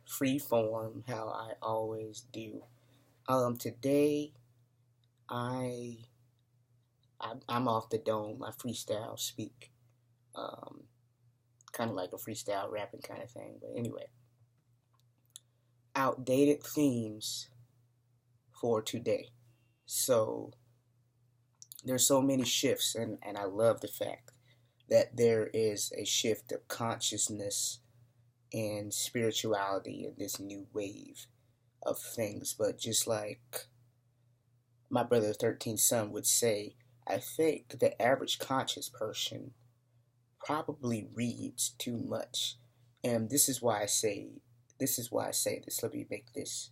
free form, how I always do. Today I, I'm off the dome. I freestyle speak, um, kind of like a freestyle rapping kind of thing. But anyway, outdated themes for today. So there's so many shifts, and I love the fact that there is a shift of consciousness and spirituality in this new wave of things. But just like my brother 13 son would say, I think the average conscious person probably reads too much. And this is why I say this. Let me make this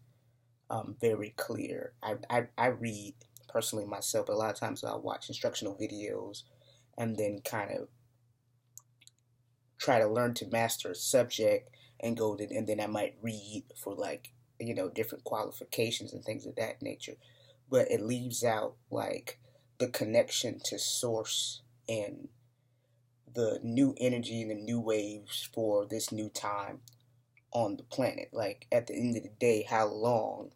very clear. I read personally myself, but a lot of times I'll watch instructional videos and then kind of try to learn to master a subject and then I might read for like different qualifications and things of that nature, but it leaves out like the connection to source and the new energy and the new waves for this new time on the planet. Like at the end of the day, how long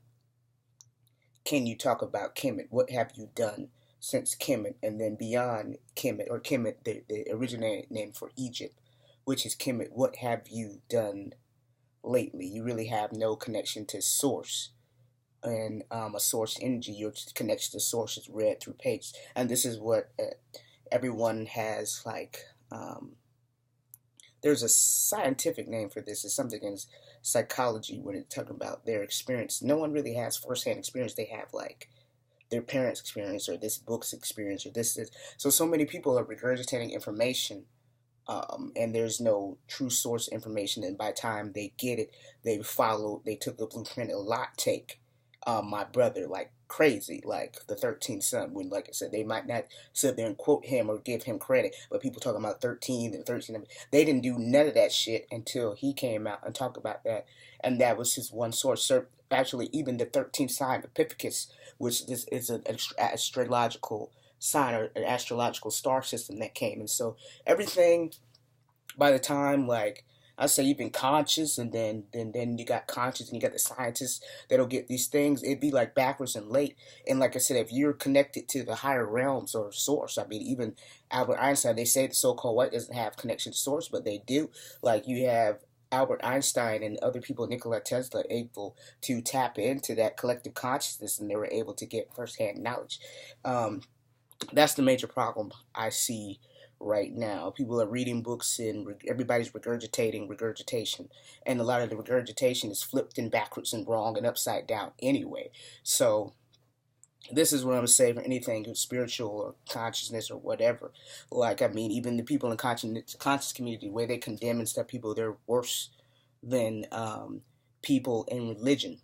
can you talk about Kemet? What have you done since Kemet? And then beyond Kemet, or Kemet, the original name for Egypt, which is Kemet, what have you done lately? You really have no connection to source. And a source energy, your connection to source is read through pages. And this is what everyone has like. There's a scientific name for this. It's something in psychology when it's talking about their experience. No one really has firsthand experience. They have like their parents' experience or this book's experience or this is. So many people are regurgitating information, and there's no true source information. And by the time they get it, they took the blueprint a lot take my brother like crazy, like the 13th son. When, like I said, they might not sit there and quote him or give him credit, but people talking about 13 and 13, they didn't do none of that shit until he came out and talked about that, and that was his one source. So actually, even the 13th sign, Epiphytus, which is an astrological sign or an astrological star system that came, and so everything by the time like I say you've been conscious and then you got conscious and you got the scientists that'll get these things, it'd be like backwards and late. And like I said, if you're connected to the higher realms or source, I mean even Albert Einstein, they say the so-called white doesn't have connection to source, but they do. Like you have Albert Einstein and other people, Nikola Tesla, able to tap into that collective consciousness, and they were able to get firsthand knowledge. Um, that's the major problem I see right now. People are reading books and everybody's regurgitating regurgitation, and a lot of the regurgitation is flipped and backwards and wrong and upside down anyway. So this is what I'm gonna say for anything spiritual or consciousness or whatever. Like I mean, even the people in conscious community where they condemn and stuff, people they're worse than people in religion.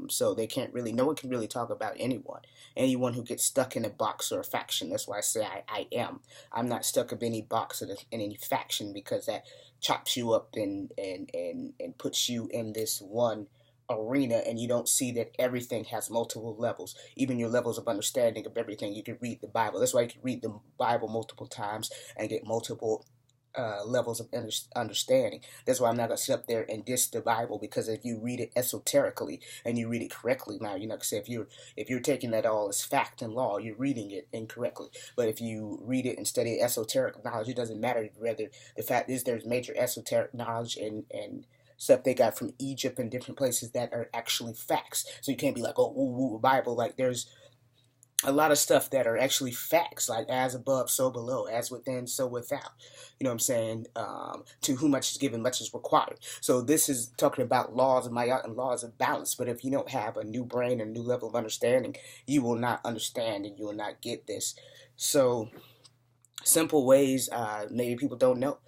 So they can't really, no one can really talk about anyone. Anyone who gets stuck in a box or a faction. That's why I say I am. I'm not stuck in any box in any faction, because that chops you up and puts you in this one arena, and you don't see that everything has multiple levels, even your levels of understanding of everything. You can read the Bible. That's why you can read the Bible multiple times and get multiple levels of understanding. That's why I'm not gonna sit up there and diss the Bible, because if you read it esoterically and you read it correctly, now you're not gonna say if you're taking that all as fact and law, you're reading it incorrectly. But if you read it and study esoteric knowledge, it doesn't matter whether the fact is there's major esoteric knowledge and stuff they got from Egypt and different places that are actually facts. So you can't be like, oh, woo, woo, Bible. Like there's a lot of stuff that are actually facts, like as above, so below, as within, so without. You know what I'm saying? To whom much is given, much is required. So this is talking about laws of Ma'at and laws of balance. But if you don't have a new brain and a new level of understanding, you will not understand and you will not get this. So simple ways, maybe people don't know.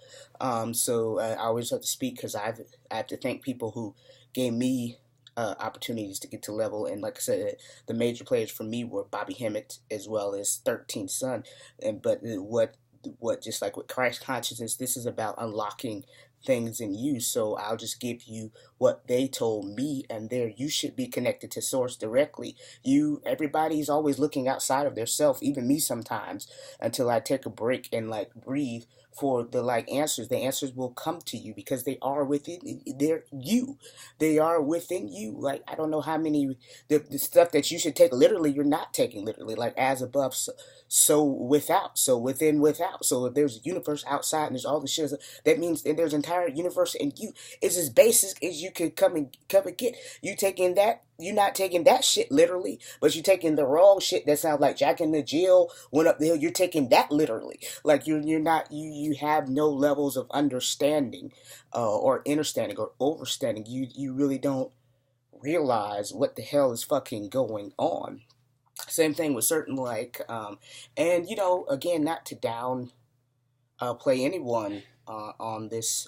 I always have to speak because I have to thank people who gave me opportunities to get to level. And like I said, the major players for me were Bobby Hemmett as well as 13 Son. And but what just like with Christ consciousness, this is about unlocking things in you. So I'll just give you what they told me, and there you should be connected to source directly. Everybody's always looking outside of their self, even me sometimes, until I take a break and like breathe for the like answers. The answers will come to you because they are within, they're you. They are within you. Like, I don't know how many, the stuff that you should take literally, you're not taking literally. Like, as above, so without, so within, without. So if there's a universe outside and there's all the shit, that means that there's an entire universe in you. It's as basic as you could come and get. You taking that, you're not taking that shit literally, but you're taking the wrong shit that sounds like Jack in the Jill went up the hill. You're taking that literally. Like, you're not, you have no levels of understanding, or understanding or overstanding. You really don't realize what the hell is fucking going on. Same thing with certain like, and again, not to down play anyone on this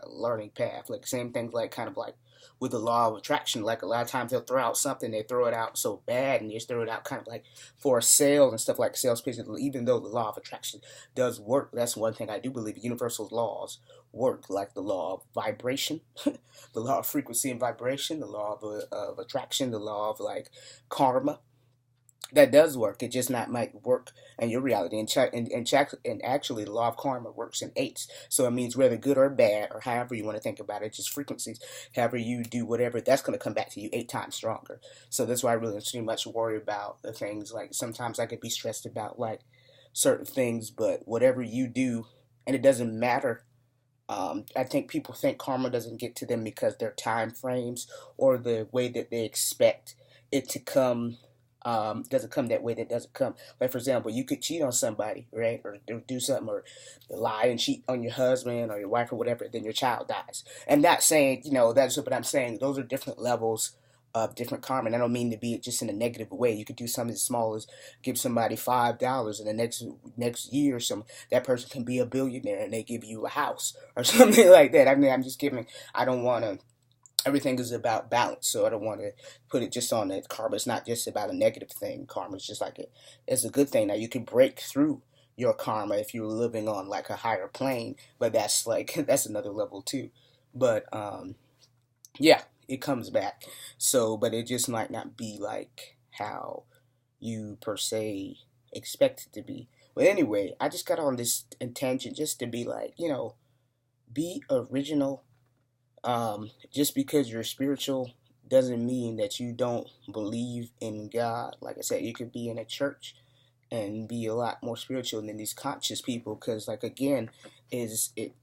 learning path. Like, same things like kind of like with the law of attraction. Like, a lot of times they'll throw out something, they throw it out so bad, and they just throw it out kind of like for sales and stuff, like sales pitches. Even though the law of attraction does work, that's one thing I do believe. Universal laws work, like the law of vibration, the law of frequency and vibration, the law of attraction, the law of like karma, that does work. It just not might work in your reality. And actually, the law of karma works in eights. So it means whether good or bad, or however you want to think about it, just frequencies. However you do whatever, that's going to come back to you 8 times stronger. So that's why I really don't too much worry about the things. Like, sometimes I could be stressed about like certain things, but whatever you do, and it doesn't matter. I think people think karma doesn't get to them because their time frames or the way that they expect it to come, doesn't come that way. That doesn't come. Like, for example, you could cheat on somebody, right, or do something, or lie and cheat on your husband or your wife or whatever. Then your child dies. I'm not saying that's what I'm saying. Those are different levels of different karma. And I don't mean to be just in a negative way. You could do something as small as give somebody $5, and the next year, that person can be a billionaire, and they give you a house or something like that. I mean, I'm just giving. I don't want to. Everything is about balance, so I don't want to put it just on that karma. It's not just about a negative thing. Karma is just like it's a good thing. Now, you can break through your karma if you're living on like a higher plane, but that's like that's another level too. But yeah, it comes back. So, but it just might not be like how you per se expect it to be. But anyway, I just got on this tangent just to be like, be original. Just because you're spiritual doesn't mean that you don't believe in God. Like I said, you could be in a church and be a lot more spiritual than these conscious people. Because, like, again, it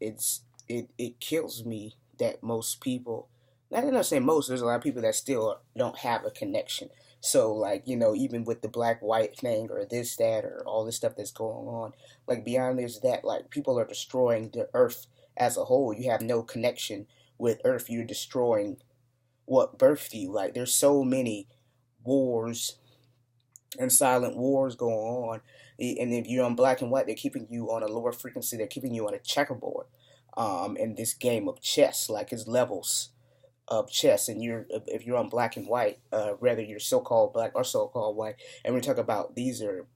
kills me that most people. I'm not saying most. There's a lot of people that still don't have a connection. So, like, even with the black white thing or this, that, or all this stuff that's going on, like, beyond this, that, like, people are destroying the earth as a whole. You have no connection with earth. You're destroying what birthed you. Like, there's so many wars and silent wars going on, and if you're on black and white, they're keeping you on a lower frequency. They're keeping you on a checkerboard, in this game of chess. Like, it's levels of chess, and if you're on black and white, whether you're so-called black or so-called white, and we talk about these are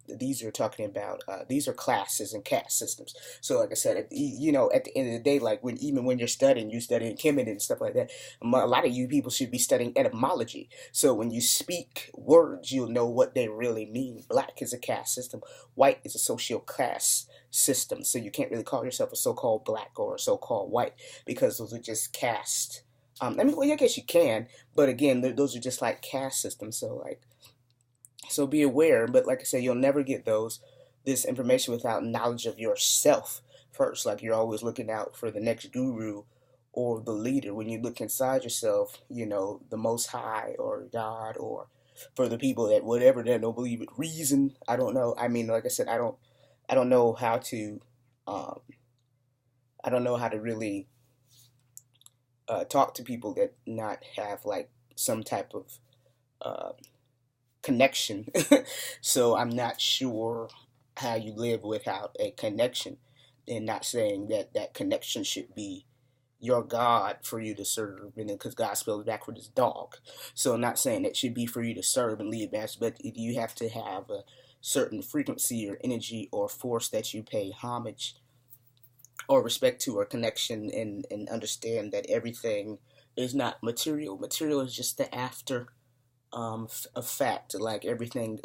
talking about these are classes and caste systems. So, like I said, at the end of the day, like, even when you're studying Kemet and stuff like that, a lot of you people should be studying etymology. So when you speak words, you'll know what they really mean. Black is a caste system. White is a social class system. So you can't really call yourself a so-called black or a so-called white, because those are just caste. Well, I guess you can, but again, those are just like caste systems. So be aware. But like I said, you'll never get this information without knowledge of yourself first. Like, you're always looking out for the next guru or the leader. When you look inside yourself, the Most High or God, or for the people that whatever that don't believe it, reason. I don't know. I mean, like I said, I don't know how to, I don't know how to really talk to people that not have like some type of connection. So I'm not sure how you live without a connection, and not saying that connection should be your God for you to serve, and because God spells backward as dog. So I'm not saying it should be for you to serve and lead mass, but you have to have a certain frequency or energy or force that you pay homage or respect to, or connection, and understand that everything is not material. Material is just the after effect. Like, everything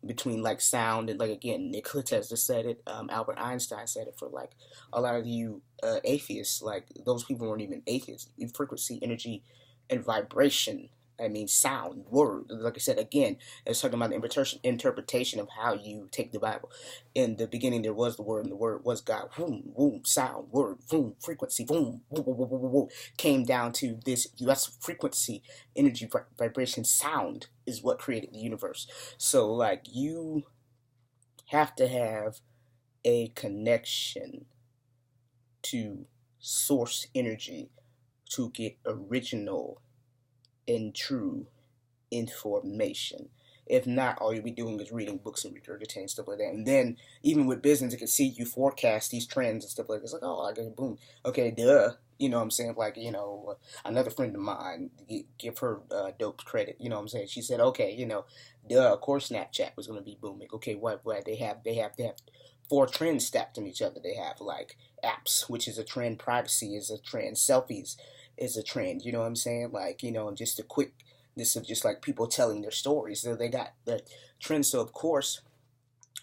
between like sound and like again Nikola Tesla said it, Albert Einstein said it. For like a lot of you atheists, like those people weren't even atheists. Frequency, energy, and vibration. I mean, sound, word. Like I said, again, it's talking about the interpretation of how you take the Bible. In the beginning, there was the Word, and the Word was God. Boom, boom, sound, word, boom, frequency, boom, boom, boom, boom, boom, boom. Came down to this. That's frequency, energy, vibration, sound is what created the universe. So, like, you have to have a connection to source energy to get original and true information. If not, all you'll be doing is reading books and regurgitating stuff like that. And then, even with business, it can see you forecast these trends and stuff like this. Like, oh, I got boom. Okay, duh. You know what I'm saying? Like, another friend of mine, give her dope credit. You know what I'm saying? She said, okay, duh, of course Snapchat was going to be booming. Okay, what? They have four trends stacked on each other. They have, like, apps, which is a trend. Privacy is a trend. Selfies is a trend. You know what I'm saying? Like, just a quick, this is just like people telling their stories. So they got the trends. So of course,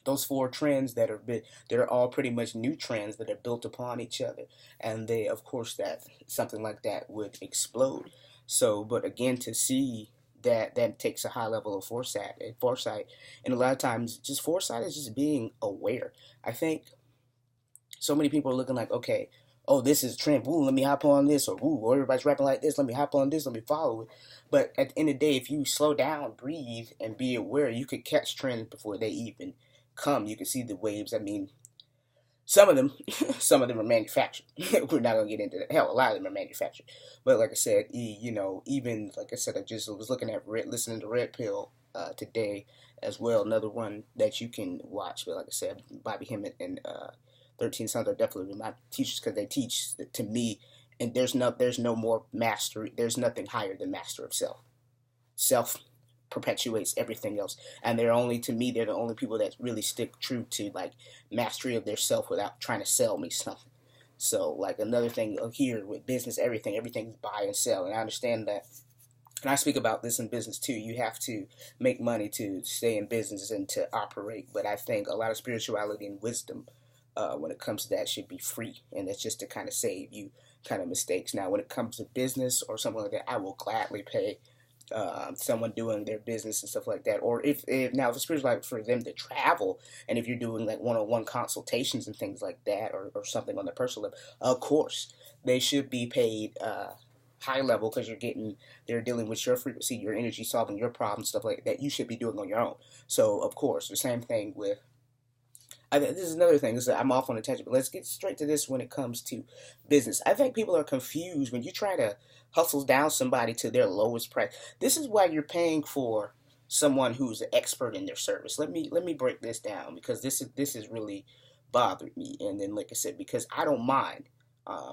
those four trends they're all pretty much new trends that are built upon each other, and they, of course, that something like that would explode. So, but again, to see that takes a high level of foresight, and a lot of times, just foresight is just being aware. I think so many people are looking like, okay, oh, this is a trend. Ooh, let me hop on this. Or everybody's rapping like this. Let me hop on this. Let me follow it. But at the end of the day, if you slow down, breathe, and be aware, you could catch trends before they even come. You can see the waves. I mean, some of them, some of them are manufactured. We're not gonna get into that. Hell, a lot of them are manufactured. But like I said, even like I said, I just was looking at listening to Red Pill today as well. Another one that you can watch. But like I said, Bobby Hemmett and 13 Sons are definitely my teachers, because they teach to me, and there's no more mastery. There's nothing higher than master of self. Self perpetuates everything else, and they're the only people that really stick true to like mastery of their self without trying to sell me something. So like another thing here with business, everything's buy and sell, and I understand that. And I speak about this in business too. You have to make money to stay in business and to operate. But I think a lot of spirituality and wisdom, when it comes to that, should be free, and that's just to kind of save you kind of mistakes. Now, when it comes to business or something like that, I will gladly pay someone doing their business and stuff like that. Or if now, if it's spiritual, like for them to travel, and if you're doing like one-on-one consultations and things like that, or something on the personal level, of course they should be paid high level, because they're dealing with your frequency, your energy, solving your problems, stuff like that. You should be doing on your own. So of course, the same thing with. This is another thing. I'm off on a tangent, but let's get straight to this when it comes to business. I think people are confused when you try to hustle down somebody to their lowest price. This is why you're paying for someone who's an expert in their service. Let me break this down, because this is really bothered me. And then, like I said, because I don't mind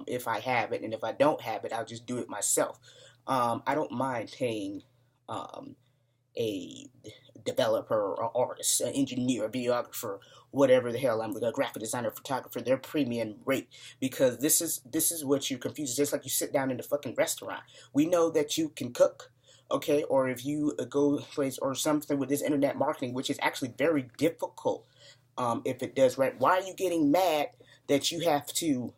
if I have it, and if I don't have it, I'll just do it myself. I don't mind paying a developer or artist, an engineer, a videographer, whatever the hell, I'm a graphic designer, photographer, their premium rate, because this is what you confuse. It's just like you sit down in the fucking restaurant. We know that you can cook, okay, or if you go place or something with this internet marketing, which is actually very difficult, if it does right. Why are you getting mad that you have to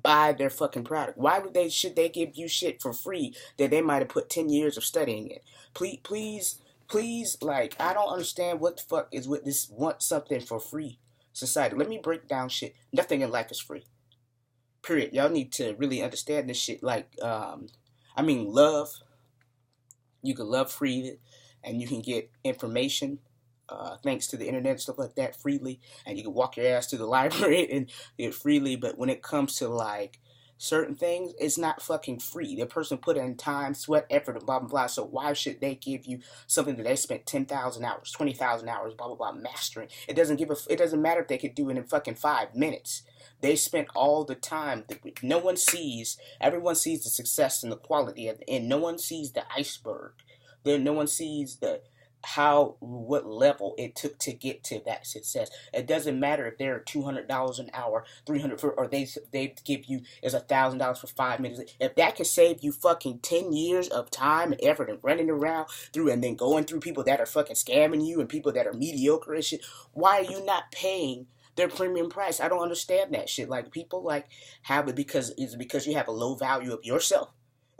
buy their fucking product? Why should they give you shit for free that they might have put 10 years of studying in? Please, like, I don't understand what the fuck is with this want something for free society. Let me break down shit. Nothing in life is free. Period. Y'all need to really understand this shit. Like, love. You can love freely, and you can get information thanks to the internet and stuff like that freely, and you can walk your ass to the library and get freely. But when it comes to like certain things, it's not fucking free. The person put in time, sweat, effort, and blah blah blah. So why should they give you something that they spent 10,000 hours, 20,000 hours, blah blah blah, mastering? It doesn't matter if they could do it in fucking 5 minutes. They spent all the time. No one sees. Everyone sees the success and the quality at the end. No one sees the iceberg. No one sees the what level it took to get to that success. It doesn't matter if they're $200 an hour, 300 for, or they give you is $1,000 for 5 minutes. If that can save you fucking 10 years of time and effort and running around through and then going through people that are fucking scamming you and people that are mediocre and shit, why are you not paying their premium price? I don't understand that shit. Like, people like have it because you have a low value of yourself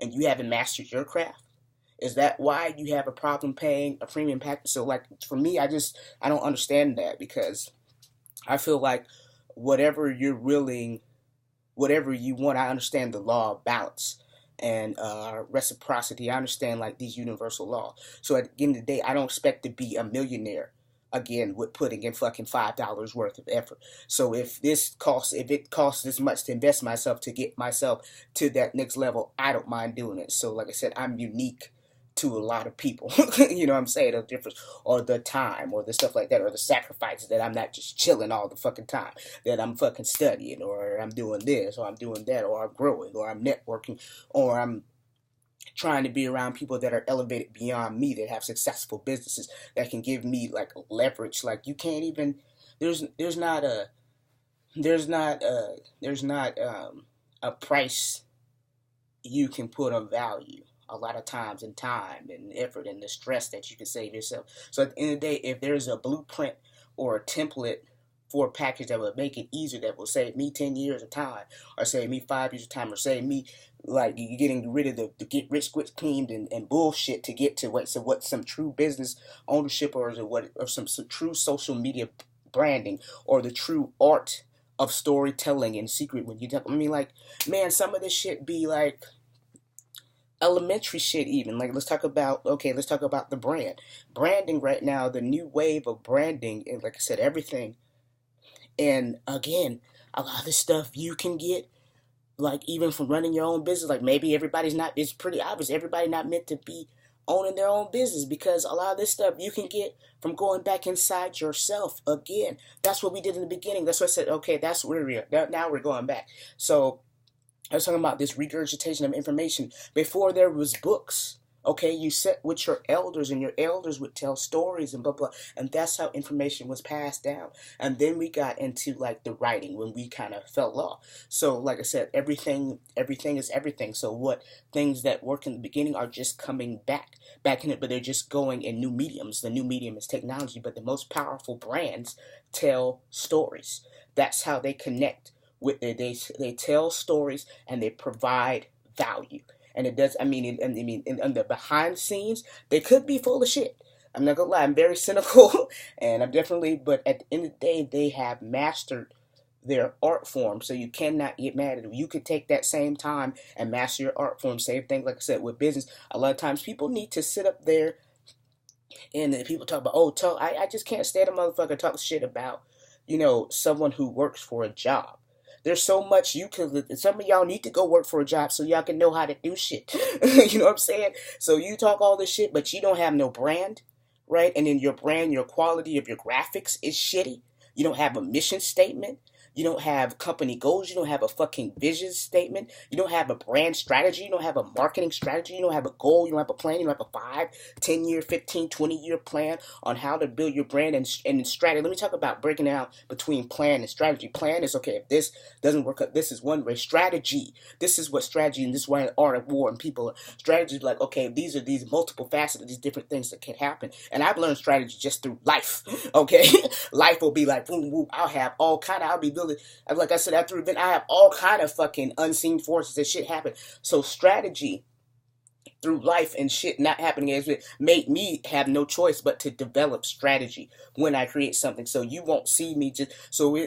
and you haven't mastered your craft. Is that why you have a problem paying a premium package? So, like, for me, I don't understand that, because I feel like whatever you're willing, whatever you want, I understand the law of balance and reciprocity. I understand, like, these universal laws. So at the end of the day, I don't expect to be a millionaire again with putting in fucking $5 worth of effort. So if it costs this much to invest myself to get myself to that next level, I don't mind doing it. So like I said, I'm unique to a lot of people. You know what I'm saying? The difference, or the time, or the stuff like that, or the sacrifices, that I'm not just chilling all the fucking time, that I'm fucking studying, or I'm doing this, or I'm doing that, or I'm growing, or I'm networking, or I'm trying to be around people that are elevated beyond me, that have successful businesses, that can give me like leverage. Like, you can't even, there's not a price you can put on value a lot of times, and time and effort and the stress that you can save yourself. So at the end of the day, if there's a blueprint or a template for a package that would make it easier, that will save me 10 years of time, or save me 5 years of time, or save me like getting rid of the get rich quick schemes and bullshit to get to what some true business ownership, or some true social media branding, or the true art of storytelling and secret. When you talk, I mean, like, man, some of this shit be like elementary shit even. Like, let's talk about the branding right now, the new wave of branding, and like I said, everything. And again, a lot of this stuff you can get, like, even from running your own business. Like, maybe it's pretty obvious everybody not meant to be owning their own business, because a lot of this stuff you can get from going back inside yourself. Again, that's what we did in the beginning. That's what I said, okay, that's where now we're going back. So I was talking about this regurgitation of information. Before there was books, okay, you sat with your elders, and your elders would tell stories and blah blah, and that's how information was passed down. And then we got into like the writing, when we kind of fell off. So like I said, everything is everything. So what things that work in the beginning are just coming back in it, but they're just going in new mediums. The new medium is technology, but the most powerful brands tell stories. That's how they connect with they tell stories, and they provide value. And it does. I mean, in the behind the scenes, they could be full of shit. I'm not gonna lie. I'm very cynical, and I'm definitely. But at the end of the day, they have mastered their art form, so you cannot get mad at them. You could take that same time and master your art form. Same thing, like I said, with business. A lot of times, people need to sit up there, and then people talk about, I just can't stand a motherfucker talk shit about, someone who works for a job. There's so much some of y'all need to go work for a job so y'all can know how to do shit. You know what I'm saying? So you talk all this shit, but you don't have no brand, right? And then your brand, your quality of your graphics is shitty. You don't have a mission statement. You don't have company goals. You don't have a fucking vision statement. You don't have a brand strategy. You don't have a marketing strategy. You don't have a goal. You don't have a plan. You don't have a 5, 10-year, 15, 20-year plan on how to build your brand and strategy. Let me talk about breaking out between plan and strategy. Plan is, okay, if this doesn't work out, this is one way. Strategy, this is what strategy, and this is why the art of war and people, strategy is like, okay, these are these multiple facets of these different things that can happen. And I've learned strategy just through life, okay? Life will be like, boom, boom, I'll be building, like I said, after event, I have all kind of fucking unseen forces that shit happen. So strategy through life and shit not happening as it made me have no choice but to develop strategy when I create something. So you won't see me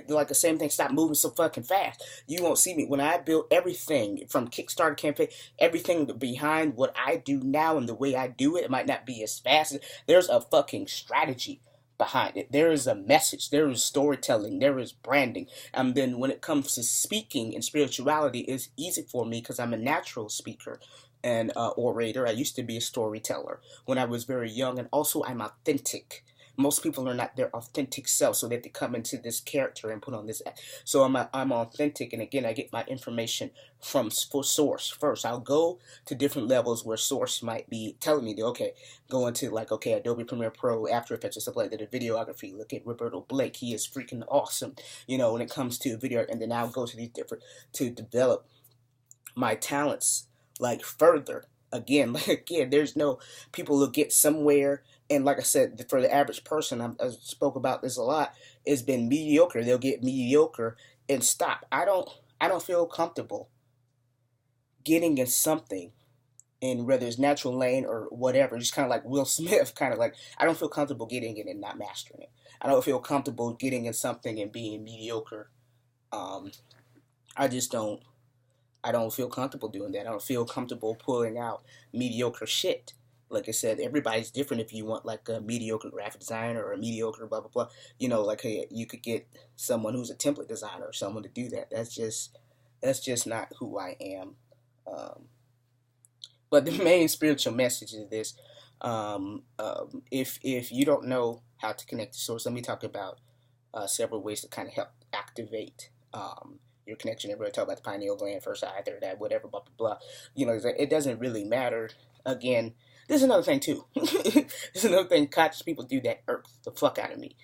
like the same thing, stop moving so fucking fast. You won't see me when I built everything from Kickstarter campaign, everything behind what I do now and the way I do it. It might not be as fast. There's a fucking strategy behind it. There is a message, there is storytelling, there is branding. And then when it comes to speaking and spirituality, it's easy for me because I'm a natural speaker and orator. I used to be a storyteller when I was very young, and also I'm authentic. Most people are not their authentic self, so they have to come into this character and put on this. So I'm authentic, and again, I get my information from source first. I'll go to different levels where source might be telling me, okay, go into like, okay, Adobe Premiere Pro, After Effects, and stuff like that. The videography. Look at Roberto Blake; he is freaking awesome. You know, when it comes to video, and then I'll go to these different to develop my talents like further. Again, like again, there's no people who get somewhere, and like I said, for the average person, I spoke about this a lot. It's been mediocre. They'll get mediocre and stop. I don't feel comfortable getting in something, in whether it's natural lane or whatever. Just kind of like Will Smith, kind of like I don't feel comfortable getting it and not mastering it. I don't feel comfortable getting in something and being mediocre. Um, I just don't. I don't feel comfortable doing that. I don't feel comfortable pulling out mediocre shit. Like I said, everybody's different. If you want like a mediocre graphic designer or a mediocre blah blah blah, you know, like hey, you could get someone who's a template designer or someone to do that. That's just not who I am. Um, but the main spiritual message is this: if you don't know how to connect to source, let me talk about several ways to kind of help activate your connection. Everybody talk about the pineal gland, first eye, third eye, whatever, blah, blah, blah. You know, it doesn't really matter. Again, this is another thing, too. This is another thing conscious people do that irks the fuck out of me.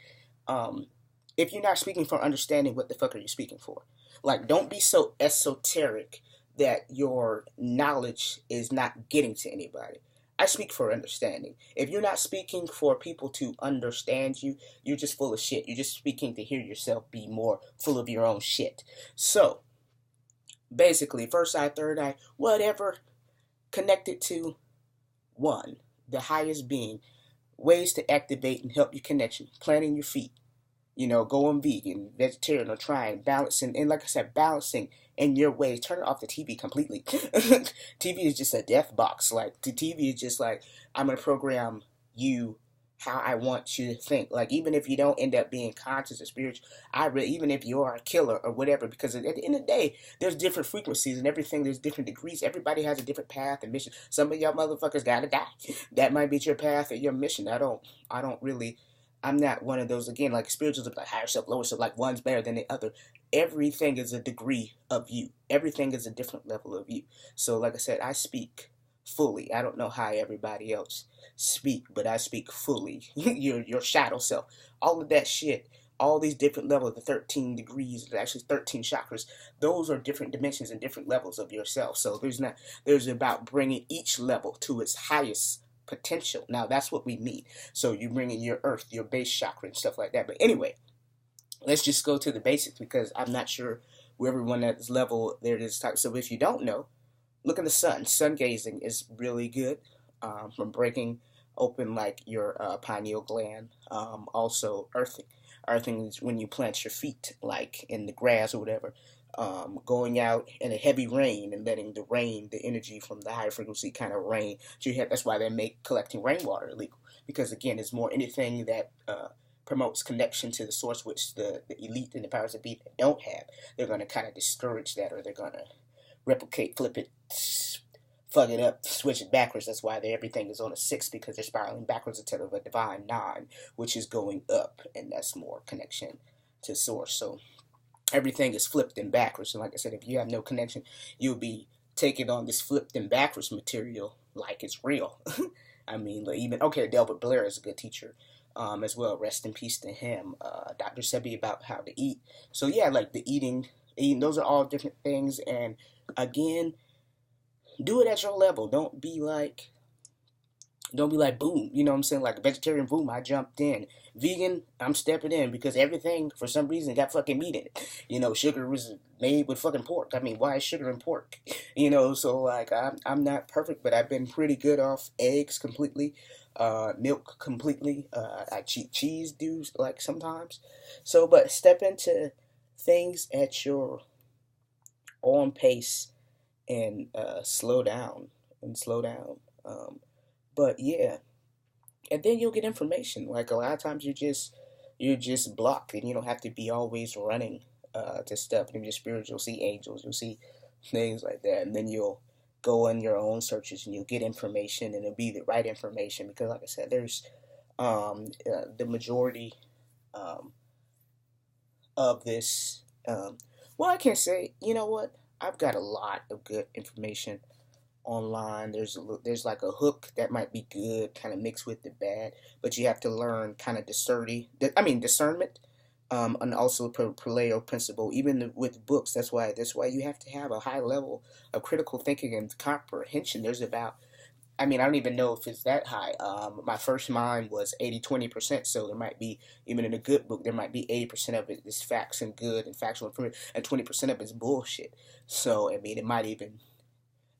If you're not speaking for understanding, what the fuck are you speaking for? Like, don't be so esoteric that your knowledge is not getting to anybody. I speak for understanding. If you're not speaking for people to understand you, you're just full of shit. You're just speaking to hear yourself be more full of your own shit. So, basically, first eye, third eye, whatever, connected to one, the highest being, ways to activate and help your connection, planting your feet, you know, going vegan, vegetarian, or trying, balancing, and like I said, balancing in your ways. Turn off the TV completely. TV is just a death box. Like, the TV is just like, I'm going to program you how I want you to think. Like, even if you don't end up being conscious or spiritual, even if you are a killer or whatever, because at the end of the day, there's different frequencies and everything. There's different degrees. Everybody has a different path and mission. Some of y'all motherfuckers gotta die. That might be your path or your mission. I don't really. I'm not one of those, again, like spirituals, like higher self, lower self, like one's better than the other. Everything is a degree of you. Everything is a different level of you. So, like I said, I speak fully. I don't know how everybody else speak, but I speak fully. Your shadow self. All of that shit, all these different levels, the 13 degrees, actually 13 chakras, those are different dimensions and different levels of yourself. So there's about bringing each level to its highest potential. Now that's what we need. So you bring in your earth, your base chakra and stuff like that. But anyway, let's just go to the basics, because I'm not sure where everyone at this level there is type. So if you don't know, look at the sun. Sun gazing is really good from breaking open like your pineal gland. Also earthing. Earthing is when you plant your feet like in the grass or whatever. Going out in a heavy rain and letting the rain, the energy from the high frequency kind of rain. So that's why they make collecting rainwater illegal, because again, it's more anything that promotes connection to the source, which the elite and the powers that be don't have. They're going to kind of discourage that, or they're going to replicate, flip it, fuck it up, switch it backwards. That's why everything is on a 6, because they're spiraling backwards instead of a divine 9, which is going up, and that's more connection to source. So everything is flipped and backwards. And like I said, if you have no connection, you'll be taking on this flipped and backwards material like it's real. I mean, like even, okay, Delbert Blair is a good teacher as well. Rest in peace to him. Dr. Sebi about how to eat. So yeah, like the eating, those are all different things. And again, do it at your level. Don't be like, boom, you know what I'm saying? Like vegetarian, boom, I jumped in. Vegan, I'm stepping in, because everything, for some reason, got fucking meat in it. You know, sugar was made with fucking pork. I mean, why is sugar in pork? You know, so like, I'm not perfect, but I've been pretty good off eggs completely, milk completely. I cheat cheese do, like, sometimes. So, but step into things at your own pace and slow down. But yeah, and then you'll get information. Like a lot of times you're just blocked, and you don't have to be always running to stuff. And your spirit, you'll see angels, you'll see things like that, and then you'll go on your own searches and you'll get information, and it'll be the right information, because like I said, there's The majority um, of this, well, I can't say. You know what? I've got a lot of good information online. There's like a hook that might be good, kind of mixed with the bad, but you have to learn kind of discernment, and also paleo principle. Even with books, that's why you have to have a high level of critical thinking and comprehension. There's about I don't even know if it's that high. My first mind was 80-20%, so there might be, even in a good book, there might be 80% of it is facts and good and factual information, and 20% of it is bullshit. So, it might even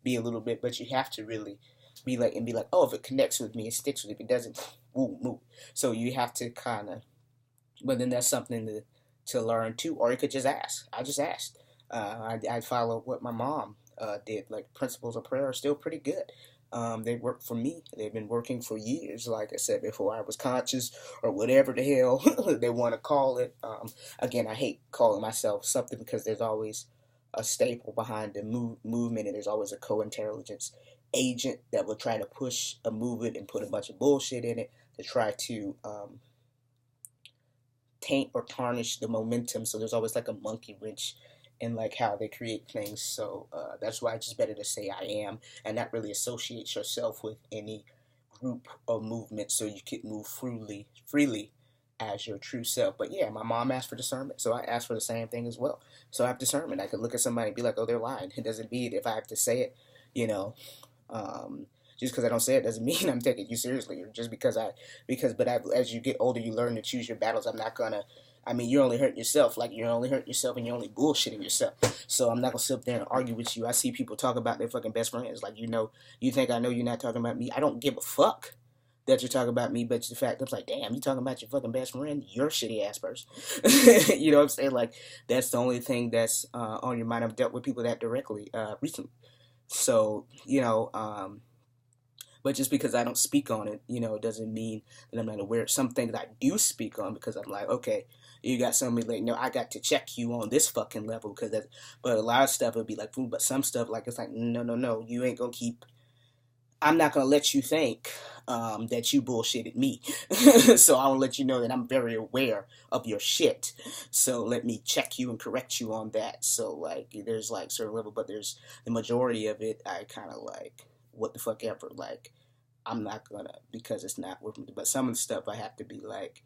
be a little bit, but you have to really be like, oh, if it connects with me, it sticks with me. If it doesn't, woo, move. So you have to kind of, but then that's something to learn too, or you could just ask. I just asked. I follow what my mom did. Like principles of prayer are still pretty good. They work for me. They've been working for years, like I said before I was conscious, or whatever the hell they want to call it. Again, I hate calling myself something because there's always a staple behind the movement, and there's always a co-intelligence agent that will try to push a movement and put a bunch of bullshit in it to try to taint or tarnish the momentum. So there's always like a monkey wrench in like how they create things. So that's why it's just better to say I am and not really associate yourself with any group or movement, so you can move freely as your true self. But yeah, my mom asked for discernment, so I asked for the same thing as well. So I have discernment. I could look at somebody and be like, oh, they're lying. It doesn't mean if I have to say it, you know, um, just because I don't say it doesn't mean I'm taking you seriously. Or just but as you get older, you learn to choose your battles. I'm not gonna. You only hurt yourself. Like you're only hurting yourself, and you're only bullshitting yourself. So I'm not gonna sit up there and argue with you. I see people talk about their fucking best friends. Like you think I know you're not talking about me. I don't give a fuck that you're talking about me, but the fact I'm like, damn, you talking about your fucking best friend? You're a shitty ass person. You know what I'm saying? Like that's the only thing that's on your mind. I've dealt with people that directly recently. So but just because I don't speak on it, doesn't mean that I'm not aware. Some things I do speak on because I'm like, okay, you got somebody like, no, I got to check you on this fucking level because that's. But a lot of stuff would be like, but some stuff like it's like, no, no, no, you ain't gonna keep. I'm not gonna let you think that you bullshitted me. So I will let you know that I'm very aware of your shit. So let me check you and correct you on that. So like, there's like certain level, but there's the majority of it. I kind of like what the fuck ever. Like I'm not gonna because it's not worth it. But some of the stuff I have to be like,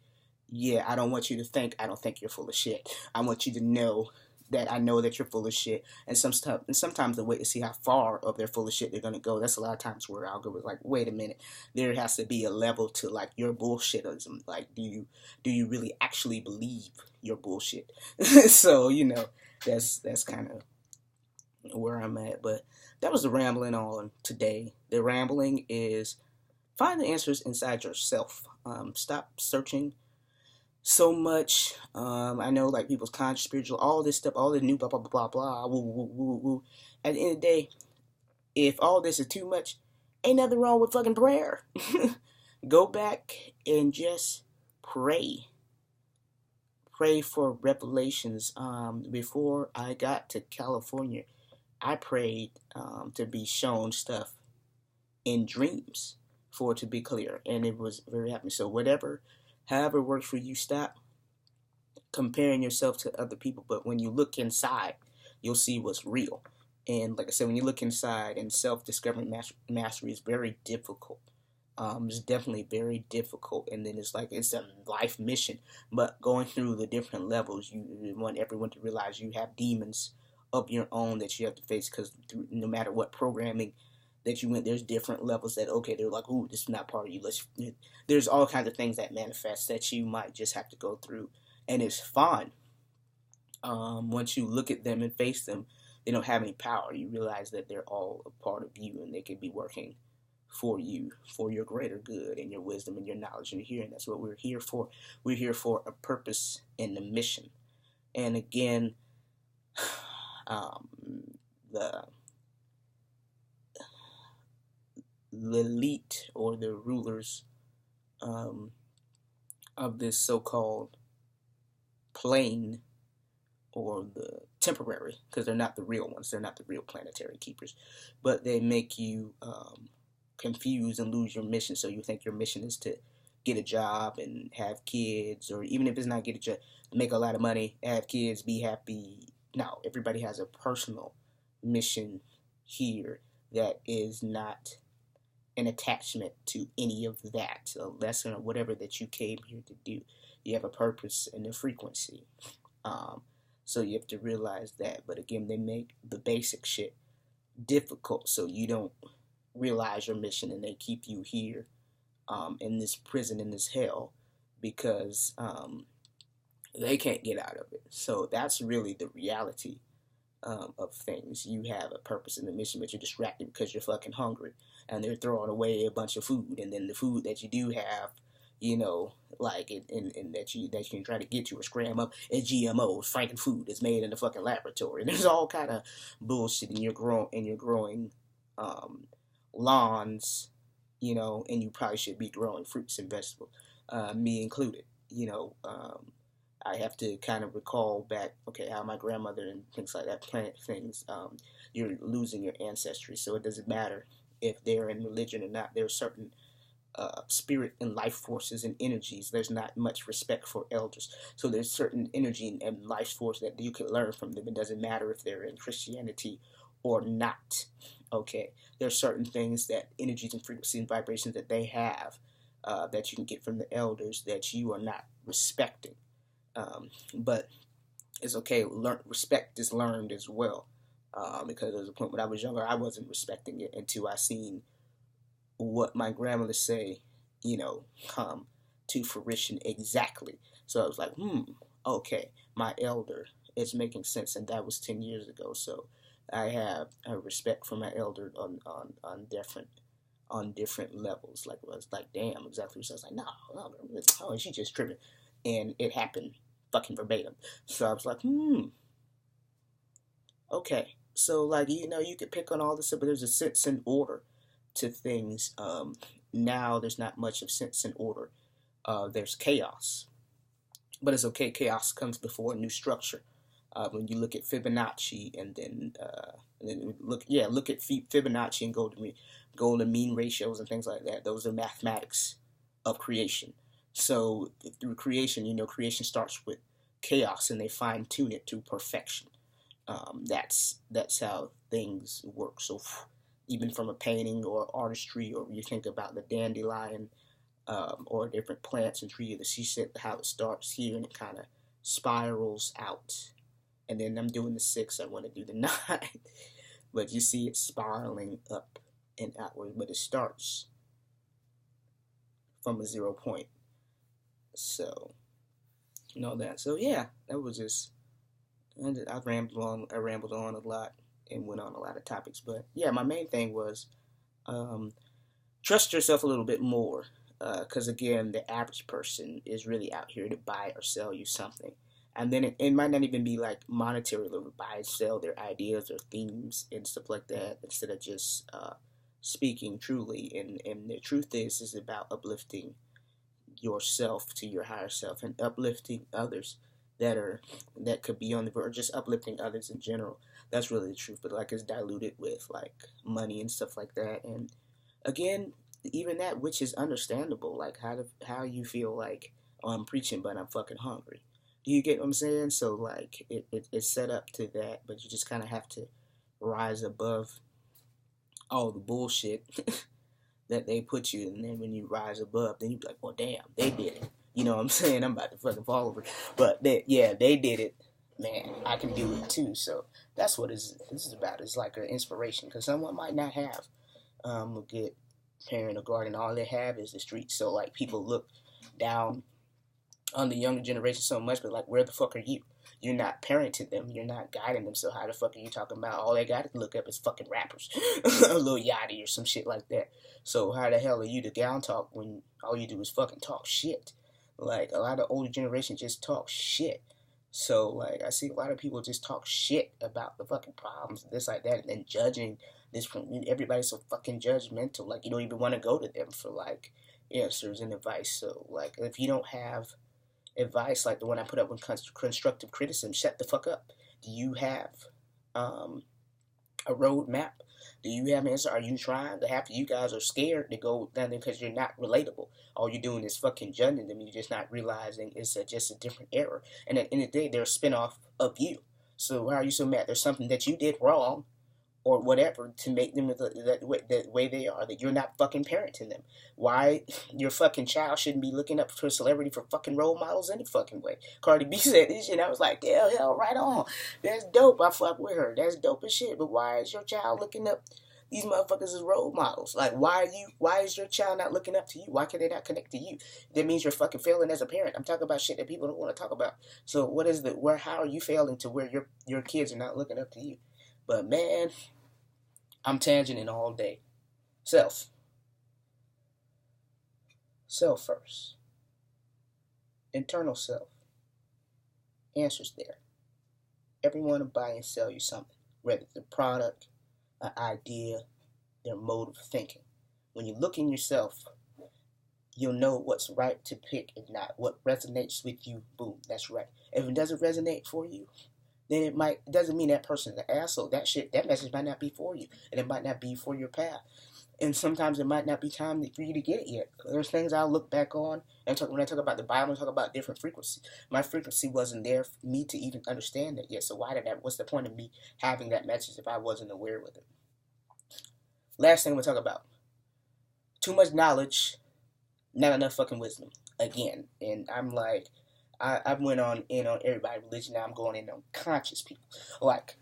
yeah, I don't want you to think I don't think you're full of shit. I want you to know that I know that you're full of shit. And sometimes the way to see how far of their full of shit they're gonna go. That's a lot of times where I'll go with like, wait a minute, there has to be a level to like your bullshitism. Like, do you really actually believe your bullshit? So that's kind of where I'm at. But that was the rambling on today. The rambling is find the answers inside yourself. Stop searching so much. I know like people's conscious, spiritual, all this stuff, all the new blah blah blah blah blah. Woo, woo, woo, woo. At the end of the day, if all this is too much, ain't nothing wrong with fucking prayer. Go back and just pray. Pray for revelations. Before I got to California, I prayed to be shown stuff in dreams for it to be clear, and it was very happy. So however works for you, stop comparing yourself to other people. But when you look inside, you'll see what's real. And like I said, when you look inside, and self-discovery mastery is very difficult. It's definitely very difficult, and then it's a life mission. But going through the different levels, you want everyone to realize you have demons of your own that you have to face, because no matter what programming that you went, there's different levels that, okay, they're like, ooh, this is not part of you. There's all kinds of things that manifest that you might just have to go through, and it's fine. Once you look at them and face them, they don't have any power. You realize that they're all a part of you, and they can be working for you, for your greater good and your wisdom and your knowledge and your hearing. That's what we're here for. We're here for a purpose and a mission. And again, the elite or the rulers of this so-called plane, or the temporary, because they're not the real ones, they're not the real planetary keepers, but they make you confused and lose your mission. So you think your mission is to get a job and have kids, or even if it's not get a job, make a lot of money, have kids, be happy. No, everybody has a personal mission here that is not an attachment to any of that, a lesson or whatever that you came here to do. You have a purpose and a frequency. So you have to realize that. But again, they make the basic shit difficult so you don't realize your mission, and they keep you here in this prison, in this hell, because they can't get out of it. So that's really the reality of things. You have a purpose and a mission, but you're distracted because you're fucking hungry, and they're throwing away a bunch of food, and then the food that you do have, like and that you can try to get to or scram up is GMOs, Franken food is made in the fucking laboratory. And there's all kind of bullshit, and you're growing lawns, and you probably should be growing fruits and vegetables, me included. I have to kind of recall back, okay, how my grandmother and things like that plant things. You're losing your ancestry, so it doesn't matter if they're in religion or not. There are certain spirit and life forces and energies. There's not much respect for elders, so there's certain energy and life force that you can learn from them. It doesn't matter if they're in Christianity or not. Okay, there are certain things that energies and frequencies and vibrations that they have that you can get from the elders that you are not respecting. But it's okay. Respect is learned as well, because there was a point when I was younger, I wasn't respecting it until I seen what my grandmother say, come to fruition exactly. So I was like, okay, my elder is making sense, and that was 10 years ago. So I have a respect for my elder on different levels. Like, I was like, damn, exactly. So I was like, no, she just tripping, and it happened fucking verbatim. So I was like, okay. So like, you could pick on all this stuff, but there's a sense and order to things. Now there's not much of sense and order. There's chaos, but it's okay. Chaos comes before a new structure. When you look at Fibonacci, and then look at Fibonacci and golden mean ratios and things like that. Those are mathematics of creation. So through creation, creation starts with chaos, and they fine tune it to perfection. That's how things work. So even from a painting or artistry, or you think about the dandelion, or different plants and trees, she said how it starts here and it kind of spirals out. And then I'm doing the 6, I want to do the 9. But you see it spiraling up and outward, but it starts from a 0 point. So, that. So yeah, that was just, I rambled on a lot and went on a lot of topics. But yeah, my main thing was trust yourself a little bit more. Because again, the average person is really out here to buy or sell you something. And then it might not even be like monetary, to buy and sell their ideas or themes and stuff like that, instead of just speaking truly. And the truth is about uplifting yourself to your higher self, and uplifting others that could be on the verge, or just uplifting others in general. That's really the truth. But like, it's diluted with like money and stuff like that. And again, even that, which is understandable, like how you feel like, oh, I'm preaching but I'm fucking hungry. Do you get what I'm saying? So like it's set up to that, but you just kind of have to rise above all the bullshit that they put you. And then when you rise above, then you be like, well, damn, they did it. You know what I'm saying? I'm about to fucking fall over. But they did it. Man, I can do it too. So that's what this is about. It's like an inspiration, because someone might not have a good parent or guardian. All they have is the streets. So like, people look down on the younger generation so much, but like, where the fuck are you? You're not parenting them. You're not guiding them. So how the fuck are you talking about? All they got to look up is fucking rappers, Lil Yachty or some shit like that. So how the hell are you to down talk when all you do is fucking talk shit? Like, a lot of older generation just talk shit. So like, I see a lot of people just talk shit about the fucking problems, this like that, and then judging this from everybody's so fucking judgmental. Like, you don't even want to go to them for like answers and advice. So like, if you don't have advice like the one I put up with constructive criticism, shut the fuck up. Do you have a roadmap? Do you have an answer? Are you trying? Half of you guys are scared to go down there because you're not relatable. All you're doing is fucking judging them. You're just not realizing it's just a different error. And at the end of the day, they're a spinoff of you. So why are you so mad? There's something that you did wrong or whatever to make them the way they are, that you're not fucking parenting them. Why your fucking child shouldn't be looking up to a celebrity for fucking role models any fucking way. Cardi B said this shit, and I was like, hell, right on. That's dope. I fuck with her. That's dope as shit. But why is your child looking up these motherfuckers as role models? Like, why is your child not looking up to you? Why can they not connect to you? That means you're fucking failing as a parent. I'm talking about shit that people don't want to talk about. So how are you failing to where your kids are not looking up to you? But man, I'm tangenting all day. Self first. Internal self. Answers there. Everyone will buy and sell you something, whether it's a product, an idea, their mode of thinking. When you look in yourself, you'll know what's right to pick and not. What resonates with you, boom, that's right. If it doesn't resonate for you, then it doesn't mean that person's an asshole. That message might not be for you, and it might not be for your path. And sometimes it might not be time for you to get it yet. There's things I'll look back on, and when I talk about the Bible, I talk about different frequencies. My frequency wasn't there for me to even understand it yet. So what's the point of me having that message if I wasn't aware with it? Last thing we'll talk about. Too much knowledge, not enough fucking wisdom. Again, and I'm like, I went in on everybody's religion. Now I'm going in on conscious people. Like,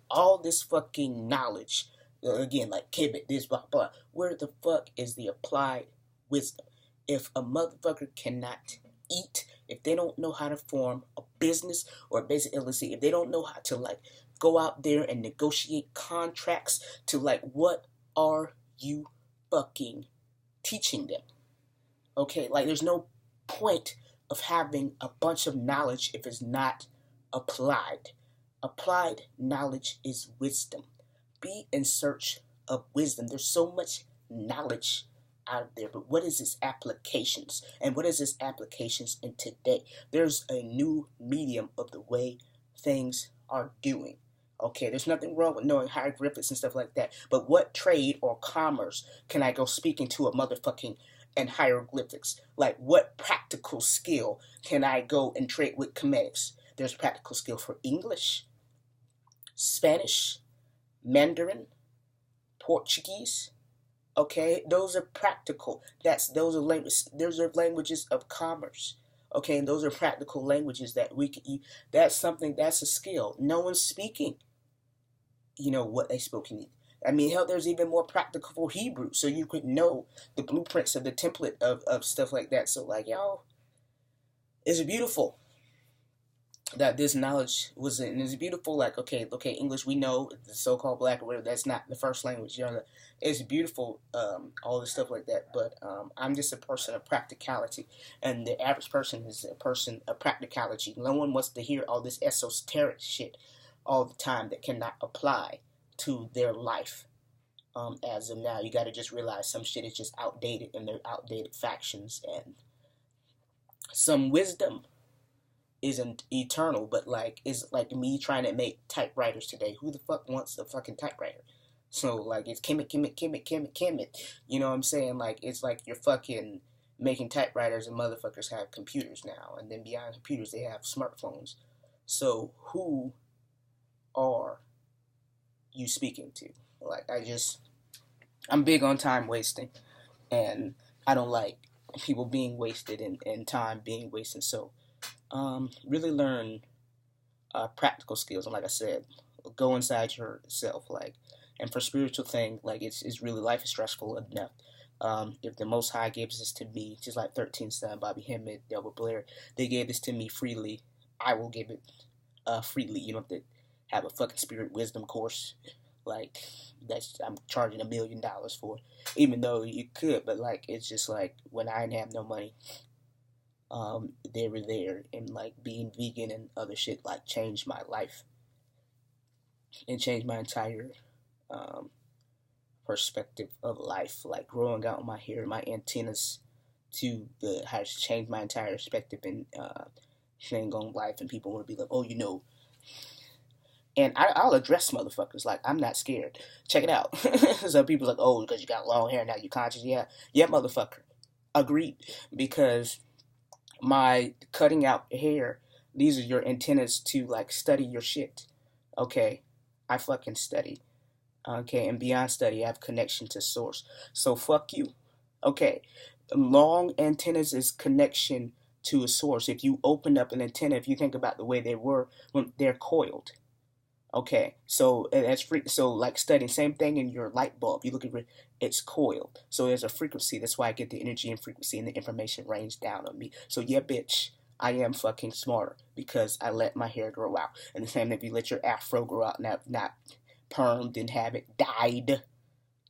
all this fucking knowledge, again, like Kibbit, this, blah, blah. Where the fuck is the applied wisdom? If a motherfucker cannot eat, if they don't know how to form a business or a basic LLC, if they don't know how to, like, go out there and negotiate contracts to, like, what are you fucking teaching them? Okay, like, there's no point of having a bunch of knowledge if it's not applied. Applied knowledge is wisdom. Be in search of wisdom. There's so much knowledge out there, but what is its applications? And what is its applications in today? There's a new medium of the way things are doing. Okay, there's nothing wrong with knowing hieroglyphics and stuff like that, but what trade or commerce can I go speak into a motherfucking and hieroglyphics? Like, what practical skill can I go and trade with comedics? There's practical skill for English, Spanish, Mandarin, Portuguese. Okay, those are practical. Those are languages of commerce. Okay, and those are practical languages that we can use. That's a skill. No one's speaking, what they spoke in. I mean, hell, there's even more practical for Hebrew, so you could know the blueprints of the template of stuff like that. So, like, y'all, it's beautiful that this knowledge was in. It's beautiful, like, okay, English, we know, the so-called black or whatever, that's not the first language, it's beautiful, all this stuff like that, but I'm just a person of practicality, and the average person is a person of practicality. No one wants to hear all this esoteric shit all the time that cannot apply to their life. As of now, you got to just realize some shit is just outdated, and they're outdated factions, and some wisdom isn't eternal, but like, it's like me trying to make typewriters today. Who the fuck wants a fucking typewriter? So, like, it's Kemet. You know what I'm saying? Like, it's like you're fucking making typewriters and motherfuckers have computers now. And then beyond computers, they have smartphones. So, who are you speaking to? Like, I'm big on time wasting. And I don't like people being wasted and time being wasted. So, really learn practical skills. And like I said, go inside yourself. Like, and for spiritual thing, like, it's really, life is stressful enough. If the Most High gives this to me, just like 13 Son, Bobby Hemmett, Delbert Blair, they gave this to me freely, I will give it freely. You don't have to have a fucking spirit wisdom course. Like, I'm charging $1 million for, even though you could, but like, it's just like, when I didn't have no money, they were there, and like, being vegan and other shit, like, changed my life and changed my entire perspective of life. Like, growing out my hair, my antennas has changed my entire perspective and thing on life. And people want to be like, oh, And I'll address motherfuckers. Like, I'm not scared. Check it out. So people like, oh, because you got long hair now, you conscious. Yeah. Yeah, motherfucker. Agreed. Because my cutting out hair, these are your antennas to, like, study your shit. Okay? I fucking study. Okay? And beyond study, I have connection to source. So fuck you. Okay? Long antennas is connection to a source. If you open up an antenna, if you think about the way they were when they're coiled, okay, so that's free. So like studying, same thing in your light bulb. You look at it, it's coiled. So there's a frequency. That's why I get the energy and frequency and the information range down on me. So yeah, bitch, I am fucking smarter because I let my hair grow out. And the same if you let your afro grow out, not permed and have it dyed.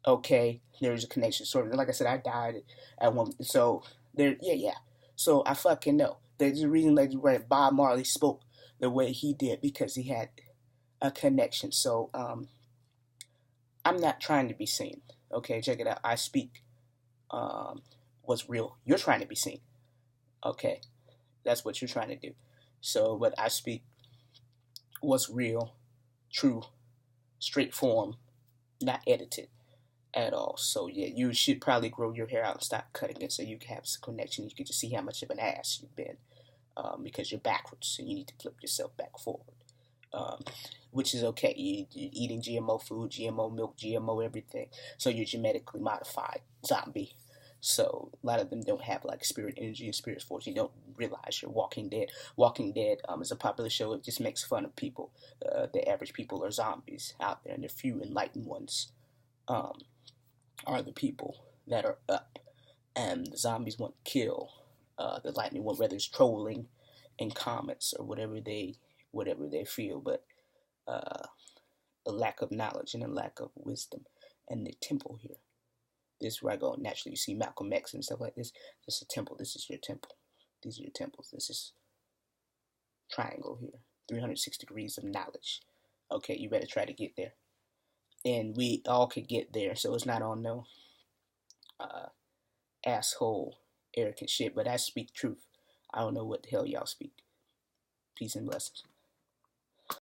Okay, there's a connection. So like I said, I died at one. So there, yeah. So I fucking know. There's a reason that Bob Marley spoke the way he did because he had a connection. So I'm not trying to be seen. Okay, check it out. I speak what's real. You're trying to be seen. Okay, that's what you're trying to do. So, but I speak what's real, true, straight form, not edited at all. So yeah, you should probably grow your hair out and stop cutting it so you can have some connection. You can just see how much of an ass you've been because you're backwards and you need to flip yourself back forward. Um, which is okay. You're eating GMO food, GMO milk, GMO everything. So you're genetically modified zombie. So a lot of them don't have like spirit energy and spirit force. You don't realize you're Walking Dead. Walking Dead is a popular show. It just makes fun of people. The average people are zombies out there, and the few enlightened ones um, are the people that are up. And the zombies want to kill the lightning one, whether it's trolling in comments or whatever they feel, but uh, a lack of knowledge and a lack of wisdom. And the temple here, this is where I go naturally. You see Malcolm X and stuff like this. This is a temple. This is your temple. These are your temples. This is triangle here. 360 degrees of knowledge. Okay, you better try to get there. And we all could get there, so it's not on no uh, asshole, arrogant shit. But I speak truth. I don't know what the hell y'all speak. Peace and blessings.